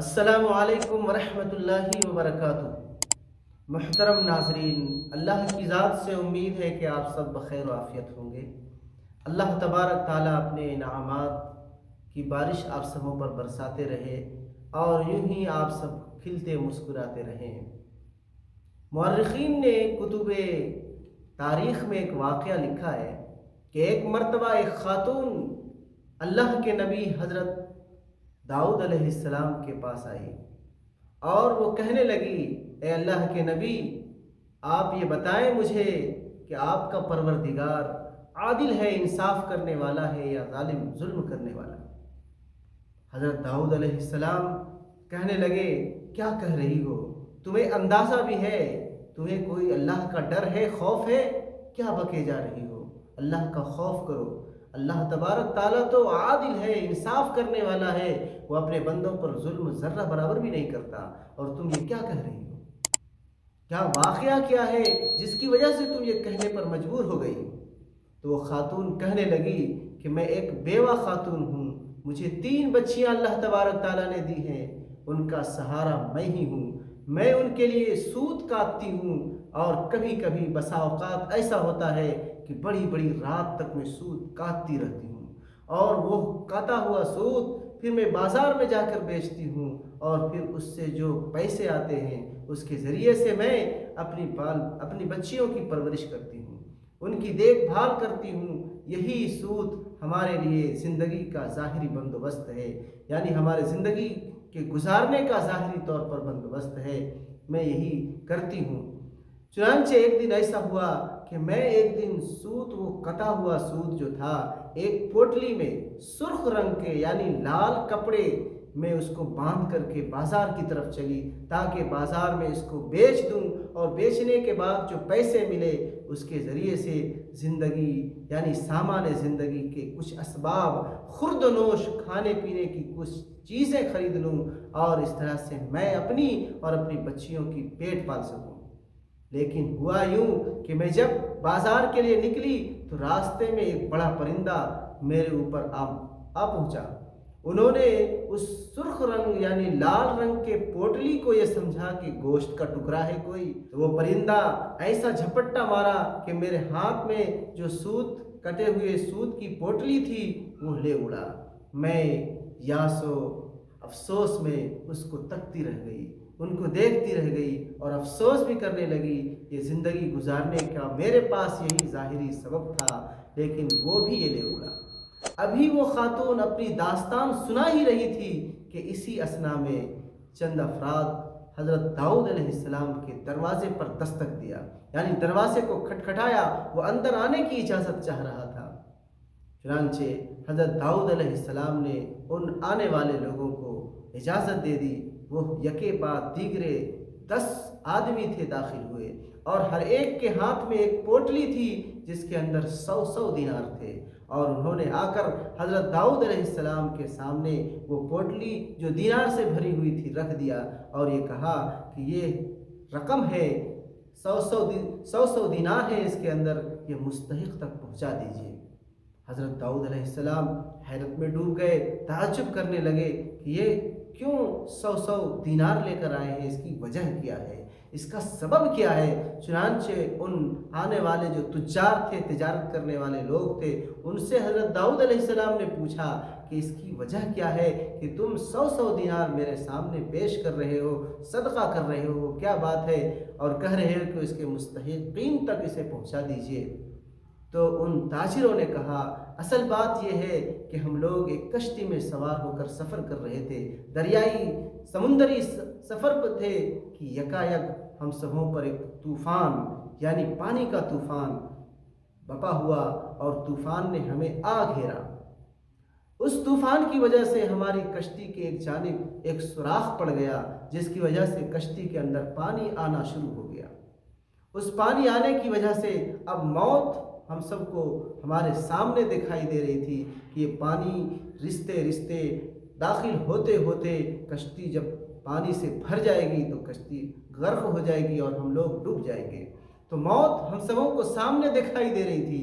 السلام علیکم ورحمۃ اللہ وبرکاتہ۔ محترم ناظرین، اللہ کی ذات سے امید ہے کہ آپ سب بخیر و عافیت ہوں گے۔ اللہ تبارک تعالیٰ اپنے انعامات کی بارش آپ سبوں پر برساتے رہے اور یوں ہی آپ سب کھلتے مسکراتے رہیں۔ مورخین نے کتب تاریخ میں ایک واقعہ لکھا ہے کہ ایک مرتبہ ایک خاتون اللہ کے نبی حضرت داؤد علیہ السلام کے پاس آئی اور وہ کہنے لگی، اے اللہ کے نبی، آپ یہ بتائیں مجھے کہ آپ کا پروردگار عادل ہے، انصاف کرنے والا ہے یا ظلم کرنے والا ہے؟ حضرت داؤد علیہ السلام کہنے لگے، کیا کہہ رہی ہو؟ تمہیں اندازہ بھی ہے؟ تمہیں کوئی اللہ کا ڈر ہے، خوف ہے؟ کیا بکے جا رہی ہو؟ اللہ کا خوف کرو۔ اللہ تبارک تعالیٰ تو عادل ہے، انصاف کرنے والا ہے، وہ اپنے بندوں پر ظلم ذرہ برابر بھی نہیں کرتا، اور تم یہ کیا کہہ رہی ہو؟ کیا واقعہ کیا ہے جس کی وجہ سے تم یہ کہنے پر مجبور ہو گئی؟ تو وہ خاتون کہنے لگی کہ میں ایک بیوہ خاتون ہوں، مجھے 3 بچیاں اللہ تبارک تعالیٰ نے دی ہیں، ان کا سہارا میں ہی ہوں، میں ان کے لیے سود کاٹتی ہوں، اور کبھی کبھی بسا اوقات ایسا ہوتا ہے کہ بڑی بڑی رات تک میں سود کاٹتی رہتی ہوں، اور وہ کاٹا ہوا سود پھر میں بازار میں جا کر بیچتی ہوں، اور پھر اس سے جو پیسے آتے ہیں اس کے ذریعے سے میں اپنی بچیوں کی پرورش کرتی ہوں، ان کی دیکھ بھال کرتی ہوں۔ یہی سود ہمارے لیے زندگی کا ظاہری بندوبست ہے، یعنی ہمارے زندگی کے گزارنے کا ظاہری طور پر بندوبست ہے، میں یہی کرتی ہوں۔ چنانچہ ایک دن ایسا ہوا کہ میں ایک دن سود، وہ کٹا ہوا سود جو تھا، ایک پوٹلی میں سرخ رنگ کے یعنی لال کپڑے میں اس کو باندھ کر کے بازار کی طرف چلی تاکہ بازار میں اس کو بیچ دوں، اور بیچنے کے بعد جو پیسے ملے اس کے ذریعے سے زندگی یعنی سامان زندگی کے کچھ اسباب، خورد و نوش، کھانے پینے کی کچھ چیزیں خرید لوں، اور اس طرح سے میں اپنی اور اپنی بچیوں کی پیٹ پال سکوں۔ لیکن ہوا یوں کہ میں جب بازار کے لیے نکلی تو راستے میں ایک بڑا پرندہ میرے اوپر آ پہنچا۔ انہوں نے اس سرخ رنگ یعنی لال رنگ کے پوٹلی کو یہ سمجھا کہ گوشت کا ٹکڑا ہے کوئی، تو وہ پرندہ ایسا جھپٹا مارا کہ میرے ہاتھ میں جو کٹے ہوئے سود کی پوٹلی تھی وہ لے اڑا۔ میں یاس و افسوس میں اس کو تکتی رہ گئی، ان کو دیکھتی رہ گئی، اور افسوس بھی کرنے لگی، یہ زندگی گزارنے کا میرے پاس یہی ظاہری سبب تھا، لیکن وہ بھی یہ لے اڑا۔ ابھی وہ خاتون اپنی داستان سنا ہی رہی تھی کہ اسی اثنا میں چند افراد حضرت داؤد علیہ السلام کے دروازے پر دستک دیا، یعنی دروازے کو کھٹکھٹایا، وہ اندر آنے کی اجازت چاہ رہا تھا۔ چنانچہ حضرت داؤد علیہ السلام نے ان آنے والے لوگوں کو اجازت دے دی۔ وہ یکے بعد دیگرے 10 آدمی تھے داخل ہوئے، اور ہر ایک کے ہاتھ میں ایک پوٹلی تھی جس کے اندر 100 دینار تھے، اور انہوں نے آ کر حضرت داؤد علیہ السلام کے سامنے وہ پوٹلی جو دینار سے بھری ہوئی تھی رکھ دیا، اور یہ کہا کہ یہ رقم ہے، 100 دینار ہے اس کے اندر، یہ مستحق تک پہنچا دیجیے۔ حضرت داؤد علیہ السلام حیرت میں ڈوب گئے، تعجب کرنے لگے کہ یہ کیوں 100 دینار لے کر آئے ہیں، اس کی وجہ کیا ہے، اس کا سبب کیا ہے؟ چنانچہ ان آنے والے جو تجار تھے، تجارت کرنے والے لوگ تھے، ان سے حضرت داؤد علیہ السلام نے پوچھا کہ اس کی وجہ کیا ہے کہ تم 100 دینار میرے سامنے پیش کر رہے ہو، صدقہ کر رہے ہو، کیا بات ہے؟ اور کہہ رہے ہو کہ اس کے مستحقین تک اسے پہنچا دیجیے۔ تو ان تاجروں نے کہا، اصل بات یہ ہے کہ ہم لوگ ایک کشتی میں سوار ہو کر سفر کر رہے تھے، دریائی سمندری سفر پر تھے کہ یکایک ہم سبوں پر ایک طوفان یعنی پانی کا طوفان بپا ہوا، اور طوفان نے ہمیں آ گھیرا۔ اس طوفان کی وجہ سے ہماری کشتی کے ایک جانب ایک سوراخ پڑ گیا، جس کی وجہ سے کشتی کے اندر پانی آنا شروع ہو گیا۔ اس پانی آنے کی وجہ سے اب موت ہم سب کو ہمارے سامنے دکھائی دے رہی تھی کہ یہ پانی رستے رستے داخل ہوتے ہوتے کشتی جب پانی سے بھر جائے گی تو کشتی غرق ہو جائے گی اور ہم لوگ ڈوب جائیں گے۔ تو موت ہم سبوں کو سامنے دکھائی دے رہی تھی۔